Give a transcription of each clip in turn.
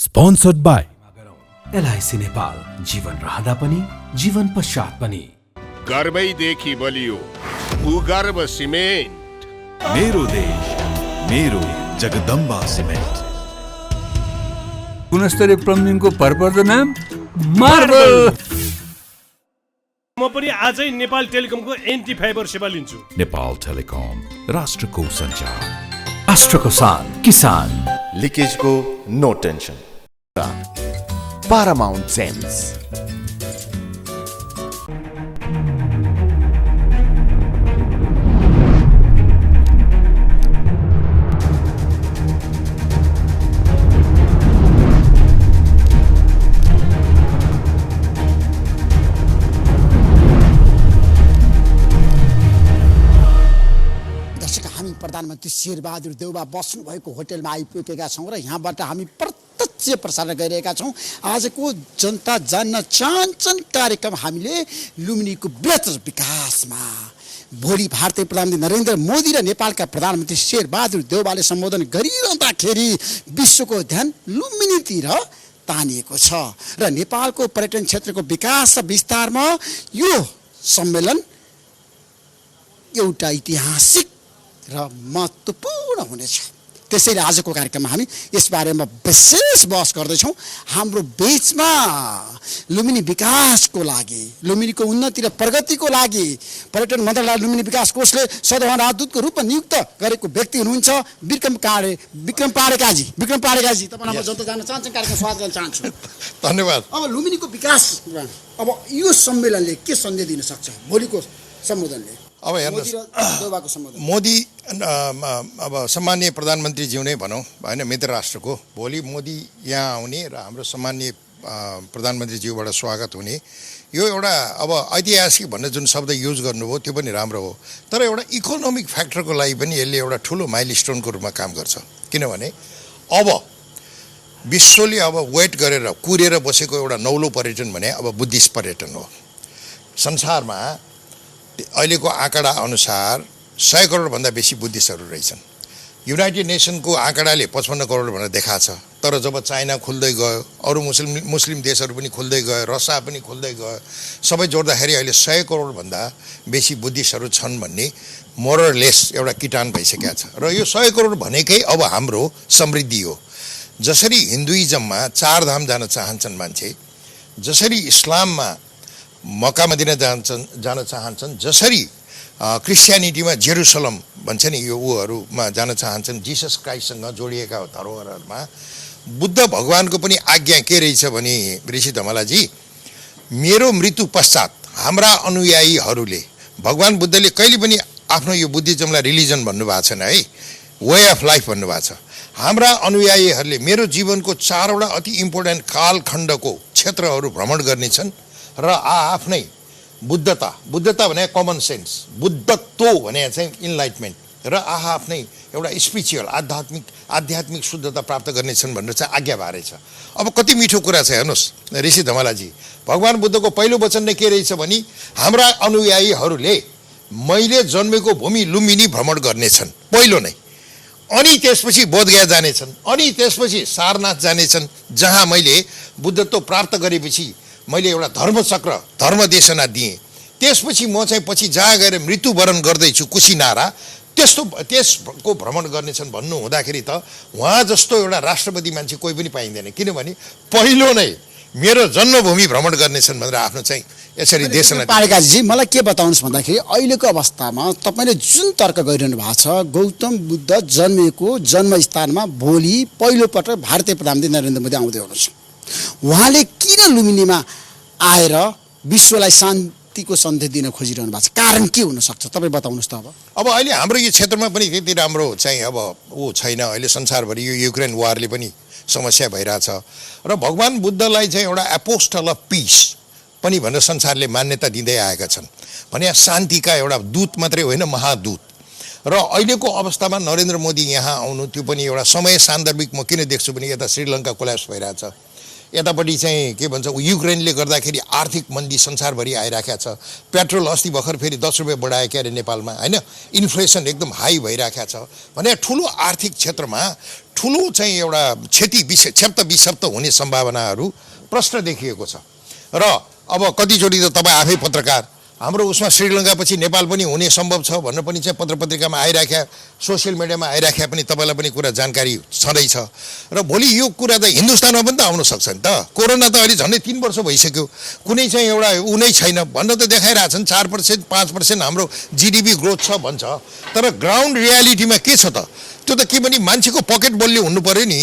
Sponsored by LIC Nepal, जीवन रहँदा पनि जीवन पश्चात पनि। गर्वैदेखि बलियो भूगर्भ सिमेन्ट। मेरो देश मेरो जगदम्बा सिमेन्ट। गुणस्तरीय प्लम्बिङको भरपर्दो नाम मार्बल। म पनि आजै नेपाल टेलिकमको एन्टी फाइबर सेवा लिन्छु। नेपाल टेलिकम, राष्ट्रको सञ्चार, राष्ट्रको शान, किसान। लिकेजको नो टेन्सन। Paramount Gems। प्रधानमन्त्री शेरबहादुर देउवा बस्नुभएको होटलमा आइपुगेका छौँ र यहाँबाट हामी प्रत्यक्ष प्रसारण गरिरहेका छौँ। आजको जनता जान्न चाहन्छन् कार्यक्रम हामीले लुम्बिनीको बेहतर विकासमा। भोलि भारतीय प्रधानमन्त्री नरेन्द्र मोदी र नेपालका प्रधानमन्त्री शेरबहादुर देउवाले सम्बोधन गरिरहँदाखेरि विश्वको ध्यान लुम्बिनीतिर तानिएको छ र नेपालको पर्यटन क्षेत्रको विकास र विस्तारमा यो सम्मेलन एउटा ऐतिहासिक र महत्त्वपूर्ण हुनेछ। त्यसैले आजको कार्यक्रममा हामी यसबारेमा विशेष बहस गर्दैछौँ। हाम्रो बीचमा लुम्बिनी विकासको लागि, लुम्बिनीको उन्नति र प्रगतिको लागि पर्यटन मन्त्रालय लुम्बिनी विकास कोषले सदभावना राजदूतको रूपमा नियुक्त गरेको व्यक्ति हुनुहुन्छ विक्रम पाडेकाजी। तपाईँलाई म जनता जान्न चाहन्छु, कार्यक्रम स्वागत गर्न चाहन्छु। धन्यवाद। अब लुम्बिनीको विकासमा अब यो सम्मेलनले के सन्देश दिन सक्छ भोलिको सम्बोधनले? अब हेर्नुहोस्, मोदी अब सम्माननीय प्रधानमन्त्रीज्यू नै भनौँ होइन, मित्र राष्ट्रको भोलि मोदी यहाँ आउने र हाम्रो सम्माननीय प्रधानमन्त्रीज्यूबाट स्वागत हुने, यो एउटा अब ऐतिहासिक भन्ने जुन शब्द युज गर्नुभयो त्यो पनि राम्रो हो। तर एउटा इकोनोमिक फ्याक्टरको लागि पनि यसले एउटा ठुलो माइलस्टोनको रूपमा काम गर्छ। किनभने अब विश्वले अब वेट गरेर कुरेर बसेको एउटा नौलो पर्यटन भने अब बुद्धिस्ट पर्यटन हो। संसारमा अहिलेको आँकडा अनुसार 100 करोडभन्दा बेसी बुद्धिस्टहरू रहेछन्। युनाइटेड नेसनको आँकडाले 55 करोड भनेर देखाएको छ। तर जब चाइना खुल्दै गयो, अरू मुस्लिम देशहरू पनि खुल्दै गयो, रसिया पनि खुल्दै गयो, सबै जोड्दाखेरि अहिले 100 करोडभन्दा बेसी बुद्धिस्टहरू छन् भन्ने मोरलेस एउटा किटान भइसकेको छ। र यो 100 करोड भनेकै अब हाम्रो समृद्धि हो। जसरी हिन्दुइजममा 4 धाम जान चाहन्छन् मान्छे, जसरी इस्लाममा मक्का मदिना जान चाहन्छन्, जसरी क्रिस्चियनिटीमा जेरुसलम भन्छ नि यो ऊहरूमा जान चाहन्छन्, जिसस क्राइस्टसँग जोडिएका धरोहरहरूमा बुद्ध भगवानको पनि आज्ञा के रहेछ भने ऋषि धमलाजी, मेरो मृत्यु पश्चात हाम्रा अनुयायीहरूले, भगवान बुद्धले कहिले पनि आफ्नो यो बुद्धिज्मलाई रिलिजन भन्नुभएको छैन है, वे अफ लाइफ भन्नुभएको छ। हाम्रा अनुयायीहरूले मेरो जीवनको 4वटा अति इम्पोर्टेन्ट कालखण्डको क्षेत्रहरू भ्रमण गर्नेछन् र आफ्नै बुद्धता भने कमन सेन्स, बुद्धत्व भने चाहिँ इन्लाइटमेन्ट र आफ्नै एउटा स्पिरिचुअल आध्यात्मिक शुद्धता प्राप्त गर्नेछन् भनेर चाहिँ आज्ञा भए रहेछ। अब कति मिठो कुरा छ हेर्नुहोस् ऋषि धमलाजी, भगवान बुद्धको पहिलो वचन नै के रहेछ भने हाम्रा अनुयायीहरूले मैले जन्मेको भूमि लुम्बिनी भ्रमण गर्नेछन् पहिलो नै, अनि त्यसपछि बोधगया जानेछन्, अनि त्यसपछि सारनाथ जानेछन्, जहाँ मैले बुद्धत्व प्राप्त गरेपछि मैले एउटा धर्मचक्र धर्मदेशना दिएँ। त्यसपछि म चाहिँ पछि जहाँ गएर मृत्युवरण गर्दैछु कुशीनारा, त्यसको भ्रमण गर्नेछन् भन्नु हुँदाखेरि त उहाँ जस्तो एउटा राष्ट्रपति मान्छे कोही पनि पाइँदैन। किनभने पहिलो नै मेरो जन्मभूमि भ्रमण गर्नेछन् भनेर आफ्नो चाहिँ यसरी देशना। पाडेकाजी, मलाई के बताउनुहोस् भन्दाखेरि अहिलेको अवस्थामा तपाईँले जुन तर्क गरिरहनु भएको छ, गौतम बुद्ध जन्मेको जन्मस्थानमा भोलि पहिलोपटक भारतीय प्रधानमन्त्री नरेन्द्र मोदी आउँदै हुनुहुन्छ। उहाँले किन लुम्बिनीमा आएर विश्वलाई शान्तिको सन्देश दिन खोजिरहनु भएको छ? कारण के हुनसक्छ तपाईँ बताउनुहोस् त। अब अहिले हाम्रो यो क्षेत्रमा पनि त्यति राम्रो चाहिँ अब ऊ छैन। अहिले संसारभरि यो युक्रेन वारले पनि समस्या भइरहेछ र भगवान बुद्धलाई चाहिँ एउटा एपोस्टल अफ पिस पनि भनेर संसारले मान्यता दिँदै आएका छन्। भने शान्तिका एउटा दूत मात्रै होइन, महादूत। र अहिलेको अवस्थामा नरेन्द्र मोदी यहाँ आउनु त्यो पनि एउटा समय सान्दर्भिक म किन देख्छु भने यता श्रीलङ्का कोल्याप्स भइरहेछ, यतापट्टि चाहिँ के भन्छ युक्रेनले गर्दाखेरि आर्थिक मन्दी संसारभरि आइराखेको छ। पेट्रोल अस्ति भर्खर फेरि 10 रुपियाँ बढायो के अरे नेपालमा, हैन? इन्फ्लेसन एकदम हाई भइराखेको छ भने ठुलो आर्थिक क्षेत्रमा ठुलो चाहिँ एउटा क्षत विक्षेप्त हुने सम्भावनाहरू प्रश्न देखिएको छ। र अब कतिचोटि त तपाईँ आफै पत्रकार, हाम्रो उसमा श्रीलङ्कापछि नेपाल पनि हुने सम्भव छ भनेर पनि चाहिँ पत्रिकामा आइराख्या, सोसियल मिडियामा आइराख्या पनि तपाईँलाई पनि कुरा जानकारी छँदैछ। र भोलि यो कुरा त हिन्दुस्तानमा पनि त आउन सक्छ नि त। कोरोना त अहिले झन्डै 3 वर्ष भइसक्यो, कुनै चाहिँ एउटा ऊ नै छैन भन्न त देखाइरहेछन्। 4% 5% हाम्रो GDP ग्रोथ छ भन्छ, तर ग्राउन्ड रियालिटीमा के छ त? त्यो त के भने मान्छेको पकेट बलियो हुनु पर्यो नि,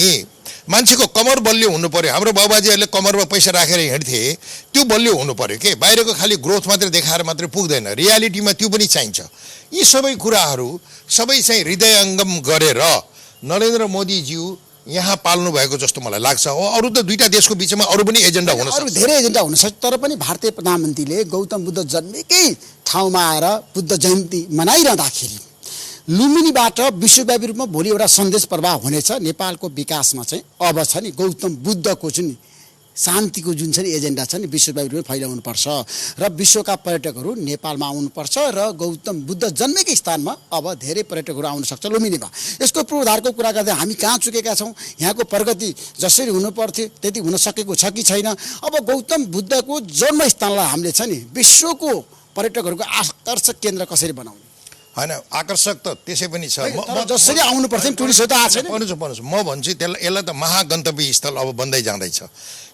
मान्छेको कमर बलियो हुनु पर्यो। हाम्रो बाबाजीहरूले कमरमा पैसा राखेर हिँड्थे, त्यो बलियो हुनु पर्यो के बाहिरको खालि ग्रोथ मात्रै देखाएर मात्रै पुग्दैन, रियालिटीमा त्यो पनि चाहिन्छ। यी सबै कुराहरू सबै चाहिँ हृदयङ्गम गरेर नरेन्द्र मोदीज्यू यहाँ पाल्नु भएको जस्तो मलाई लाग्छ। अरू त दुईटा देशको बिचमा अरू पनि एजेन्डा हुन अरू सक्छ, धेरै एजेन्डा हुन सक्छ, तर पनि भारतीय प्रधानमन्त्रीले गौतम बुद्ध जन्मेकै ठाउँमा आएर बुद्ध जयन्ती मनाइरहँदाखेरि लुम्बिनीबाट विश्वव्यापी रूपमा भोलि एउटा सन्देश प्रवाह हुनेछ। नेपालको विकासमा चाहिँ अब छ नि गौतम बुद्धको जुन शान्तिको जुन छ नि एजेन्डा छ नि विश्वव्यापी रूपमा फैलाउनुपर्छ र विश्वका पर्यटकहरू नेपालमा आउनुपर्छ र गौतम बुद्ध जन्मेकै स्थानमा अब धेरै पर्यटकहरू आउन सक्छ लुम्बिनीमा। यसको पूर्वाधारको कुरा गर्दा हामी कहाँ चुकेका छौँ, यहाँको प्रगति जसरी हुनुपर्थ्यो त्यति हुन सकेको छ कि छैन। अब गौतम बुद्धको जन्मस्थानलाई हामीले छ नि विश्वको पर्यटकहरूको आकर्षक केन्द्र कसरी बनाउने? होइन, आकर्षक त त्यसै पनि छ। जसरी आउनु पर्छ टुरिस्टहरू त आएको छैन। भन्नुहोस्, म भन्छु यसलाई त महागन्तव्य स्थल अब बन्दै जाँदैछ।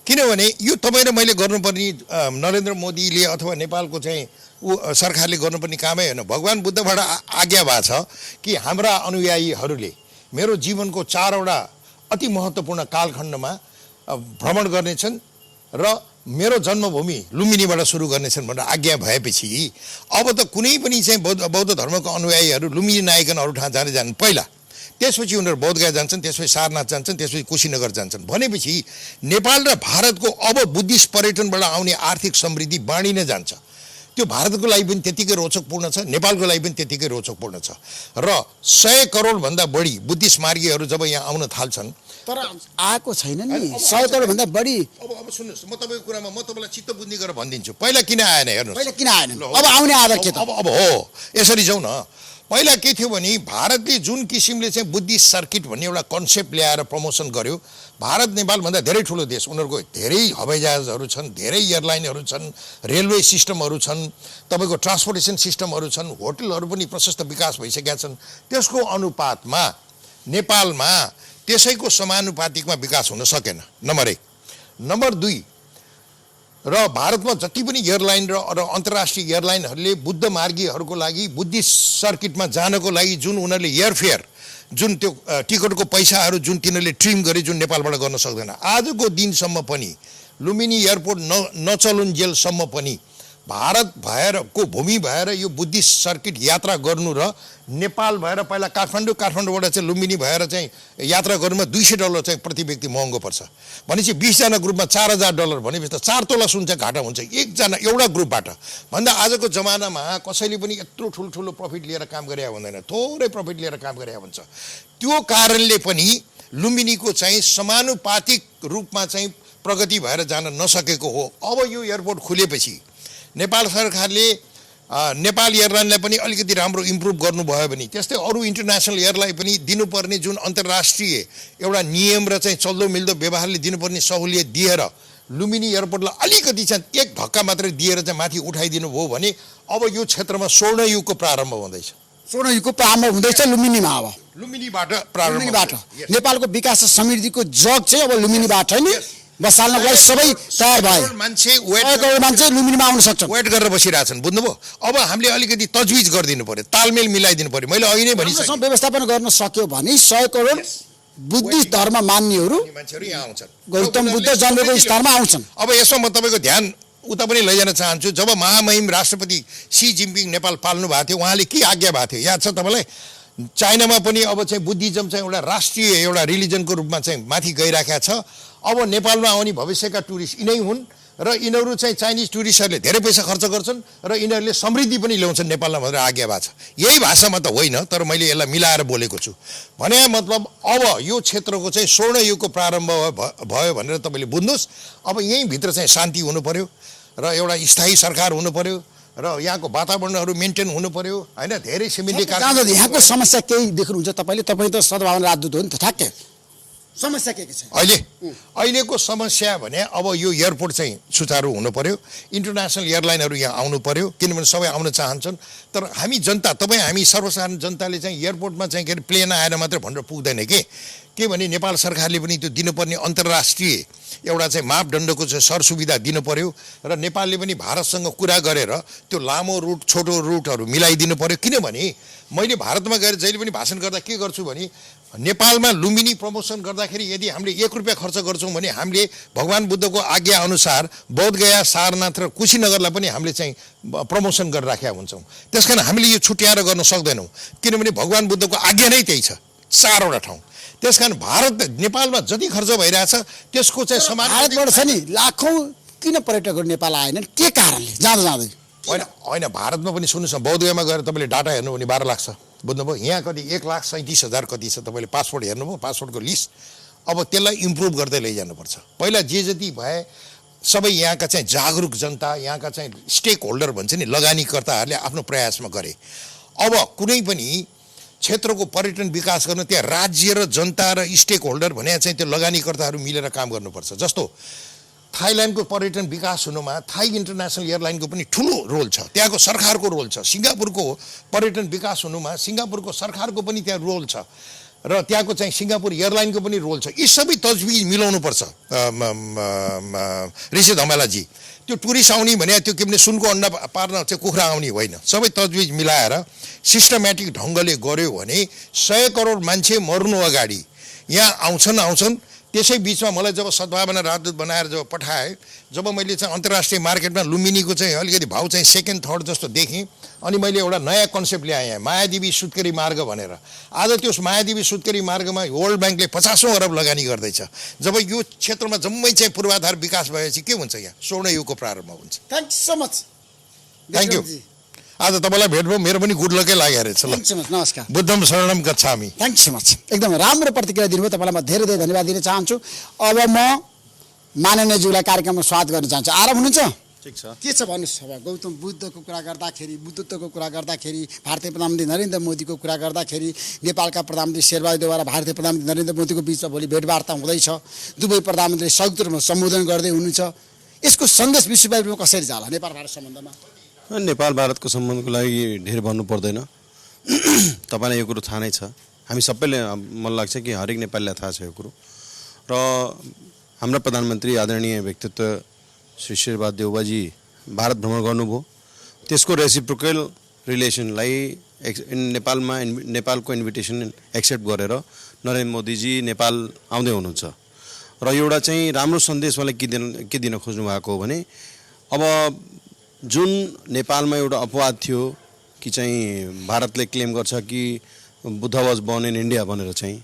किनभने यो तपाईँ र मैले गर्नुपर्ने नरेन्द्र मोदीले अथवा नेपालको चाहिँ सरकारले गर्नुपर्ने कामै होइन। भगवान् बुद्धबाट आज्ञा भएको छ कि हाम्रा अनुयायीहरूले मेरो जीवनको 4वटा अति महत्त्वपूर्ण कालखण्डमा भ्रमण गर्नेछन् र मेरो जन्मभूमि लुम्बिनीबाट सुरु गर्नेछन् भनेर आज्ञा भएपछि अब त कुनै पनि चाहिँ बौद्ध धर्मको अनुयायीहरू लुम्बिनी नआइकन अरू ठाउँ जान्छन् पहिला, त्यसपछि उनीहरू बोधगया जान्छन्, त्यसपछि सारनाथ जान्छन्, त्यसपछि कुशीनगर जान्छन्। भनेपछि नेपाल र भारतको अब बुद्धिस्ट पर्यटनबाट आउने आर्थिक समृद्धि बाँडिन जान्छ। त्यो भारतको लागि पनि त्यतिकै रोचकपूर्ण छ, नेपालको लागि पनि त्यतिकै रोचकपूर्ण छ। र 100 करोडभन्दा बढी बुद्धिस्ट मार्गीहरू जब यहाँ आउन थाल्छन्, तर आएको छैन नि 100 करोडभन्दा बढी। अब सुन्नुहोस्, म तपाईँको कुरामा म तपाईँलाई चित्त बुद्धि गरेर भनिदिन्छु। पहिला किन आएन हेर्नुहोस्, पहिला किन आएन, अब आउने आधा के त? अब हो यसरी जाउँ न। पहिला के थियो भने भारतले जुन किसिमले चाहिँ बुद्धिस्ट सर्किट भन्ने एउटा कन्सेप्ट ल्याएर प्रमोसन गर्यो, भारत नेपालभन्दा धेरै ठुलो देश, उनीहरूको धेरै हवाईजहाजहरू छन्, धेरै एयरलाइनहरू छन्, रेलवे सिस्टमहरू छन्, तपाईँको ट्रान्सपोर्टेसन सिस्टमहरू छन्, होटलहरू पनि प्रशस्त विकास भइसकेका छन्। त्यसको अनुपातमा नेपालमा त्यसैको समानुपातिकमा विकास हुन सकेन, नम्बर 1। नम्बर 2, र भारतमा जति पनि एयरलाइन र अन्तर्राष्ट्रिय एयरलाइनहरूले बुद्ध मार्गीहरूको लागि बुद्धिस्ट सर्किटमा जानको लागि जुन उनीहरूले एयरफेयर, जुन त्यो टिकटको पैसाहरू जुन तिनीहरूले ट्रिम गरे, जुन नेपालबाट गर्न सक्दैन। आजको दिनसम्म पनि लुम्बिनी एयरपोर्ट नचलुन्जेलसम्म पनि भारत भएरको भूमि भएर यो बुद्धिस्ट सर्किट यात्रा गर्नु र नेपाल भएर पहिला काठमाडौँबाट चाहिँ लुम्बिनी भएर चाहिँ यात्रा गर्नुमा $200 चाहिँ प्रति व्यक्ति महँगो पर्छ। भनेपछि 20 जना ग्रुपमा $4000 भनेपछि त 4 तोला सुन चाहिँ घाटा हुन्छ एकजना एउटा ग्रुपबाट। भन्दा आजको जमानामा कसैले पनि यत्रो ठुलो प्रफिट लिएर काम गरे हुँदैन, थोरै प्रफिट लिएर काम गरे हुन्छ। त्यो कारणले पनि लुम्बिनीको चाहिँ समानुपातिक रूपमा चाहिँ प्रगति भएर जान नसकेको हो। अब यो एयरपोर्ट खुलेपछि नेपाल सरकारले नेपाल एयरलाइनलाई पनि अलिकति राम्रो इम्प्रुभ गर्नुभयो भने, त्यस्तै अरू इन्टरनेसनल एयरलाइन पनि दिनुपर्ने जुन अन्तर्राष्ट्रिय एउटा नियम र चाहिँ चल्दो मिल्दो व्यवहारले दिनुपर्ने सहुलियत दिएर लुम्बिनी एयरपोर्टलाई अलिकति चाहिँ एक धक्का मात्रै दिएर चाहिँ माथि उठाइदिनु भयो भने अब यो क्षेत्रमा स्वर्णयुगको प्रारम्भ हुँदैछ। स्वर्णयुगको प्रारम्भ हुँदैछ लुम्बिनीमा। अब लुम्बिनीबाट प्रारम्भ, लुम्बिनीबाट नेपालको विकास र समृद्धिको जग चाहिँ अब लुम्बिनीबाट नि बसाल्नको लागि सबै तयार भए। मान्छे लुम्बिनीमा आउन सक्छ, वेट गरेर बसिरहेछन्, बुझ्नुभयो? अब हामीले अलिकति तजविज गरिदिनु पर्यो, तालमेल मिलाइदिनु पर्यो। मैले अघि नै भनिसकेँ, व्यवस्थापन गर्न सक्यो भने 100 करोड बुद्धिस्ट धर्म मान्नेहरू मान्छेहरू यहाँ आउँछन्, गौतम बुद्ध जन्मेको स्थानमा आउँछन्। अब यसमा म तपाईँको ध्यान उता पनि लैजान चाहन्छु। जब महामहिम राष्ट्रपति सी जिनपिङ नेपाल पाल्नु भएको थियो, उहाँले के आज्ञा भएको थियो याद छ तपाईँलाई? चाइनामा पनि अब चाहिँ बुद्धिज्म चाहिँ एउटा राष्ट्रिय एउटा रिलिजनको रूपमा चाहिँ माथि गइराखेको छ। अब नेपालमा आउने भविष्यका टुरिस्ट यिनै हुन् र यिनीहरू चाहिँ चाइनिज टुरिस्टहरूले धेरै पैसा खर्च गर्छन् र यिनीहरूले समृद्धि पनि ल्याउँछन् नेपालमा भनेर आज्ञा भएको छ। यही भाषामा त होइन, तर मैले यसलाई मिलाएर बोलेको छु। भने मतलब अब यो क्षेत्रको चाहिँ स्वर्णयुगको प्रारम्भ भयो भनेर तपाईँले बुझ्नुहोस्। अब यहीँभित्र चाहिँ शान्ति हुनु पर्यो र एउटा स्थायी सरकार हुनु पर्यो र यहाँको वातावरणहरू मेन्टेन हुनु पर्यो, होइन? धेरै सिमेन्टी यहाँको समस्या केही देख्नुहुन्छ तपाईँले? तपाईँ त सद्भावना राजदूत हो नि त, ठ्याक्कै समस्या के छ अहिलेको समस्या भने अब यो एयरपोर्ट चाहिँ सुचारू हुनु पर्यो, इन्टरनेसनल एयरलाइनहरू यहाँ आउनु पर्यो, किनभने सबै आउन चाहन्छन्। तर हामी जनता, हामी सर्वसाधारण जनताले चाहिँ एयरपोर्टमा चाहिँ के अरे प्लेन आएर मात्रै भनेर पुग्दैन के भने नेपाल सरकारले पनि त्यो दिनुपर्ने अन्तर्राष्ट्रिय एउटा चाहिँ मापदण्डको चाहिँ सरसुविधा दिनु पर्यो र नेपालले पनि भारतसँग कुरा गरेर त्यो लामो रुट छोटो रुटहरू मिलाइदिनु पर्यो। किनभने मैले भारतमा गएर जहिले पनि भाषण गर्दा के गर्छु भने नेपालमा लुम्बिनी प्रमोसन गर्दाखेरि यदि हामीले 1 रुपियाँ खर्च गर्छौँ भने हामीले भगवान बुद्धको आज्ञा अनुसार बोधगया, सारनाथ र कुशीनगरलाई पनि हामीले चाहिँ प्रमोसन गरिराखेका हुन्छौँ। त्यसकारण हामीले यो छुट्याएर गर्न सक्दैनौँ, किनभने भगवान बुद्धको आज्ञा नै त्यही छ, 4वटा ठाउँ। त्यसकारण भारत नेपालमा जति खर्च भइरहेछ त्यसको चाहिँ समान भारतबाट छ नि लाखौँ किन पर्यटकहरू नेपाल आएनन्, के कारणले जाँदै होइन भारतमा पनि सुन्नुहोस् न, बौद्धगयामा गएर तपाईँले डाटा हेर्नु भने 12 लाख छ, बुझ्नुभयो? यहाँ कति 1,37,000 कति छ, तपाईँले पासपोर्ट हेर्नुभयो, पासपोर्टको लिस्ट। अब त्यसलाई इम्प्रुभ गर्दै लैजानुपर्छ। पहिला जे जति भए सबै यहाँका चाहिँ जागरुक जनता, यहाँका चाहिँ स्टेक होल्डर भन्छ नि, लगानीकर्ताहरूले आफ्नो प्रयासमा गरे। अब कुनै पनि क्षेत्रको पर्यटन विकास गर्न त्यहाँ राज्य र जनता र स्टेक होल्डर भने चाहिँ त्यो लगानीकर्ताहरू मिलेर काम गर्नुपर्छ। जस्तो थाइल्यान्डको पर्यटन विकास हुनुमा थाई इन्टरनेसनल एयरलाइनको पनि ठुलो रोल छ, त्यहाँको सरकारको रोल छ। सिङ्गापुरको पर्यटन विकास हुनुमा सिङ्गापुरको सरकारको पनि त्यहाँ रोल छ र त्यहाँको चाहिँ सिङ्गापुर एयरलाइनको पनि रोल छ। यी सबै तजबिज मिलाउनुपर्छ ऋषि धमेलाजी। त्यो टुरिस्ट आउने भने त्यो के भने सुनको अन्डा पार्न चाहिँ कुखुरा आउने होइन, सबै तजबिज मिलाएर सिस्टमेटिक ढङ्गले गऱ्यो भने 100 करोड मान्छे मर्नु अगाडि यहाँ आउँछन्। त्यसै बिचमा मलाई जब सद्भावना राजदूत बनाएर जब पठाए, जब मैले चाहिँ अन्तर्राष्ट्रिय मार्केटमा लुम्बिनीको चाहिँ अलिकति भाउ चाहिँ 2nd 3rd जस्तो देखेँ, अनि मैले एउटा नयाँ कन्सेप्ट ल्याएँ, मायादेवी सुत्केरी मार्ग भनेर। आज त्यो मायादेवी सुत्केरी मार्गमा वर्ल्ड ब्याङ्कले 50औं अरब लगानी गर्दैछ। जब यो क्षेत्रमा जम्मै चाहिँ पूर्वाधार विकास भएपछि के हुन्छ, यहाँ स्वर्ण युगको प्रारम्भ हुन्छ। Thank so much. Thank you. आज तपाईँलाई भेट भयो, मेरो पनि गुड लकै लागेको रहेछ। ल, नमस्कार। बुद्धम शरणम गच्छामि। Thank so much. एकदम राम्रो प्रतिक्रिया दिनुभयो, तपाईँलाई म धेरै धेरै धन्यवाद दिन चाहन्छु। अब म माननीयज्यूलाई कार्यक्रममा स्वागत गर्न चाहन्छु। आराम हुनुहुन्छ? ठिक छ। के छ भन्नुहोस्। अब गौतम बुद्धको कुरा गर्दाखेरि, बुद्धत्वको कुरा गर्दाखेरि, भारतीय प्रधानमन्त्री नरेन्द्र मोदीको कुरा गर्दाखेरि, नेपालका प्रधानमन्त्री शेरबहादुर देउवा र भारतीय प्रधानमन्त्री नरेन्द्र मोदीको बिचमा भोलि भेटवार्ता हुँदैछ। दुवै प्रधानमन्त्री संयुक्त रूपमा सम्बोधन गर्दै हुनुहुन्छ। यसको सन्देश विश्वव्यापीमा कसरी जाला नेपाल भारत सम्बन्धमा? नेपाल भारतको सम्बन्धको लागि धेरै भन्नु पर्दैन, तपाईँलाई यो कुरो थाहा नै छ। हामी सबैले, मलाई लाग्छ कि हरेक नेपालीलाई थाहा छ यो कुरो। र हाम्रा प्रधानमन्त्री आदरणीय व्यक्तित्व श्री शेरबहादुर देउवाजी भारत भ्रमण गर्नुभयो। त्यसको रेसिप्रोकल रिलेसनलाई नेपालको इन्भिटेसन एक्सेप्ट गरेर नरेन्द्र मोदीजी नेपाल आउँदै हुनुहुन्छ। र एउटा चाहिँ राम्रो सन्देश मलाई के दिन खोज्नु भएको हो भने, अब जुन नेपालमा एउटा अपवाद थियो कि चाहिँ भारतले क्लेम गर्छ कि Buddha was born in India भनेर चाहिँ,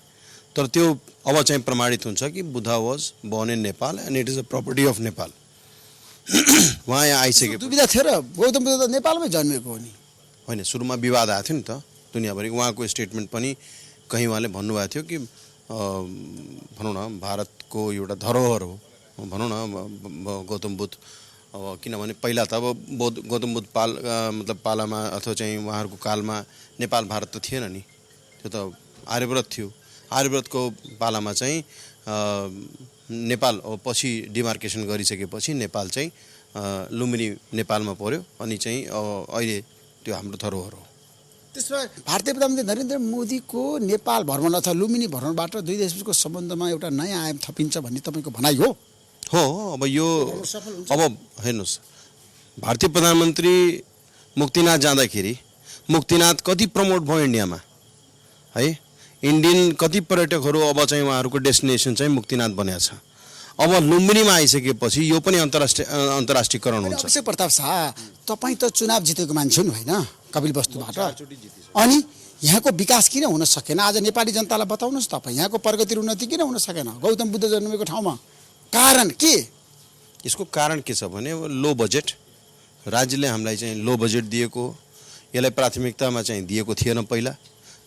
तर त्यो अब चाहिँ प्रमाणित हुन्छ कि Buddha was born in Nepal and it is a property of Nepal. उहाँ यहाँ आइसके दुविधा थियो र गौतम बुद्ध त नेपालमै जन्मेको हो नि? होइन, सुरुमा विवाद आएको थियो नि त दुनियाँभरि। उहाँको स्टेटमेन्ट पनि कहीँ उहाँले भन्नुभएको थियो कि भनौँ न भारतको एउटा धरोहर हो भनौँ न गौतम बुद्ध। अब किनभने पहिला त अब गौतम बुद्ध मतलब पालामा अथवा चाहिँ उहाँहरूको कालमा नेपाल भारत त थिएन नि, त्यो त आर्यव्रत थियो। आर्यव्रतको पालामा चाहिँ नेपाल अब पछि डिमार्केसन गरिसकेपछि नेपाल चाहिँ लुम्बिनी नेपालमा पर्यो, अनि चाहिँ अहिले त्यो हाम्रो धरोहर हो। त्यसमा भारतीय प्रधानमन्त्री नरेन्द्र मोदीको नेपाल भ्रमण अथवा लुम्बिनी भ्रमणबाट दुई देशको सम्बन्धमा एउटा नयाँ आयाम थपिन्छ भन्ने तपाईँको भनाइ हो? हो, अब यो अब हेर्नुहोस्, भारतीय प्रधानमन्त्री मुक्तिनाथ जाँदाखेरि मुक्तिनाथ कति प्रमोट भयो इन्डियामा है। इन्डियन कति पर्यटकहरू अब चाहिँ उहाँहरूको डेस्टिनेसन चाहिँ मुक्तिनाथ बनेको छ। अब लुम्बिनीमा आइसकेपछि यो पनि अन्तर्राष्ट्रियकरण हुन्छ। अभिषेक प्रताप शाह, तपाईँ त चुनाव जितेको मान्छे हुनु होइन कपिल वस्तुबाट, अनि यहाँको विकास किन हुन सकेन? आज नेपाली जनतालाई बताउनुहोस् तपाईँ, यहाँको प्रगति उन्नति किन हुन सकेन गौतम बुद्ध जन्मेको ठाउँमा? कारण के? यसको कारण के छ भने लो बजेट, राज्यले हामीलाई चाहिँ लो बजेट दिएको, यसलाई प्राथमिकतामा चाहिँ दिएको थिएन पहिला।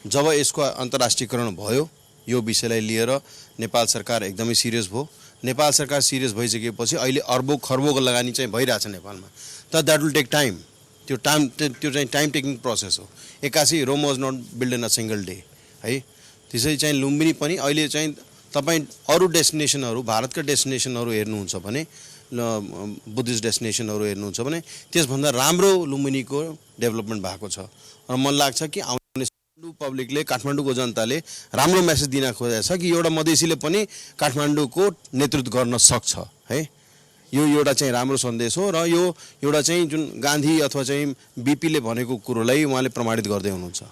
जब यसको अन्तर्राष्ट्रियकरण भयो यो विषयलाई लिएर नेपाल सरकार एकदमै सिरियस भयो। नेपाल सरकार सिरियस भइसकेपछि अहिले अर्बौं खर्बौंको लगानी चाहिँ भइरहेछ नेपालमा। तर द्याट विल टेक टाइम। त्यो चाहिँ टाइम टेकिङ प्रोसेस हो। एक्कासी Rome was not build in a single day है। त्यसै चाहिँ लुम्बिनी पनि अहिले चाहिँ तपाईँ अरू डेस्टिनेसनहरू भारतका डेस्टिनेसनहरू हेर्नुहुन्छ भने बुद्धिस्ट डेस्टिनेसनहरू हेर्नुहुन्छ भने त्यसभन्दा राम्रो लुम्बिनीको डेभलपमेन्ट भएको छ र मलाई लाग्छ कि आउने पब्लिकले काठमाडौँको जनताले राम्रो मेसेज दिन खोजेको छ कि एउटा मधेसीले पनि काठमाडौँको नेतृत्व गर्न सक्छ है। यो एउटा चाहिँ राम्रो सन्देश हो र यो एउटा चाहिँ जुन गान्धी अथवा चाहिँ बिपीले भनेको कुरोलाई उहाँले प्रमाणित गर्दै हुनुहुन्छ।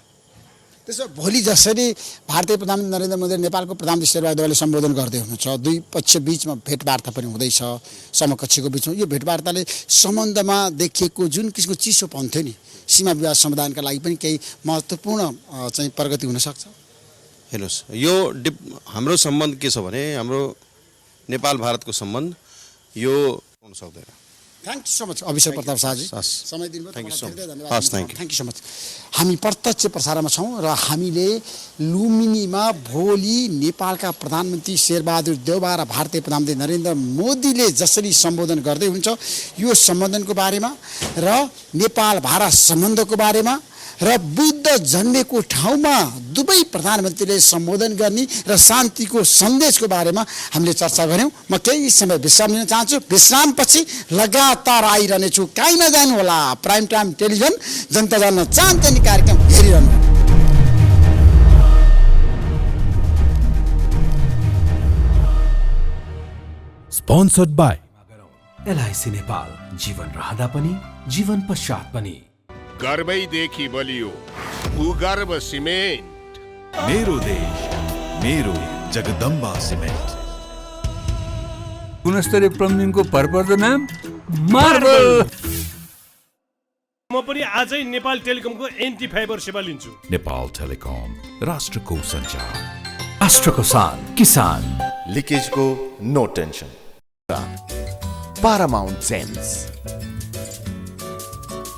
त्यसो भोलि जसरी भारतीय प्रधानमन्त्री नरेन्द्र मोदी नेपालको प्रधानमन्त्री शेरबहादुर देउवाले सम्बोधन गर्दै हुनुहुन्छ, दुई पक्ष बीचमा भेटवार्ता पनि हुँदैछ, समकक्षीको बीचमा यो भेटवार्ताले सम्बन्धमा देखिएको जुन किसिमको चिसोपन थियो नि सीमा विवाद समाधानका लागि पनि केही महत्त्वपूर्ण चाहिँ प्रगति हुनसक्छ। हेर्नुहोस्, यो हाम्रो सम्बन्ध के छ भने हाम्रो नेपाल भारतको सम्बन्ध यो हुन सक्दैन। थ्याङ्क यू सो मच अभिषेक प्रताप शाहजी, हस्। समय दिनुभयो। Thank you so much. धन्यवाद। हस्, thank you. Thank you so much. हामी प्रत्यक्ष प्रसारणमा छौँ र हामीले लुम्बिनीमा भोलि नेपालका प्रधानमन्त्री शेरबहादुर देउवा र भारतीय प्रधानमन्त्री नरेन्द्र मोदीले जसरी सम्बोधन गर्दै हुन्छ यो सम्बोधनको बारेमा र नेपाल भारत सम्बन्धको बारेमा र बुद्ध जन्मेको ठाउँमा दुवै प्रधानमन्त्रीले सम्बोधन गर्ने र शान्तिको सन्देशको बारेमा हामीले चर्चा गऱ्यौँ। म केही समय विश्राम लिन चाहन्छु। विश्रामपछि लगातार आइरहनेछु, कहीँ नजानु होला। प्राइम टाइम टेलिभिजन जनता जान्न चाहन्छ नि कार्यक्रम हेरिरहनु। Sponsored by एलआइसी नेपाल, जीवन रहँदा पनि जीवन पश्चात पनि। गर्वैदेखि बलियो भूगर्भ सिमेन्ट। मेरो देश मेरो जगदम्बा सिमेन्ट। गुणस्तरीय प्लम्बिङको भरपर्दो नाम मार्बल। म पनि आजै नेपाल टेलिकमको एन्टी फाइबर सेवा लिन्छु। नेपाल टेलिकम राष्ट्रको सञ्चार। राष्ट्रको शान किसान। लिकेजको नो टेन्सन। Paramount Sense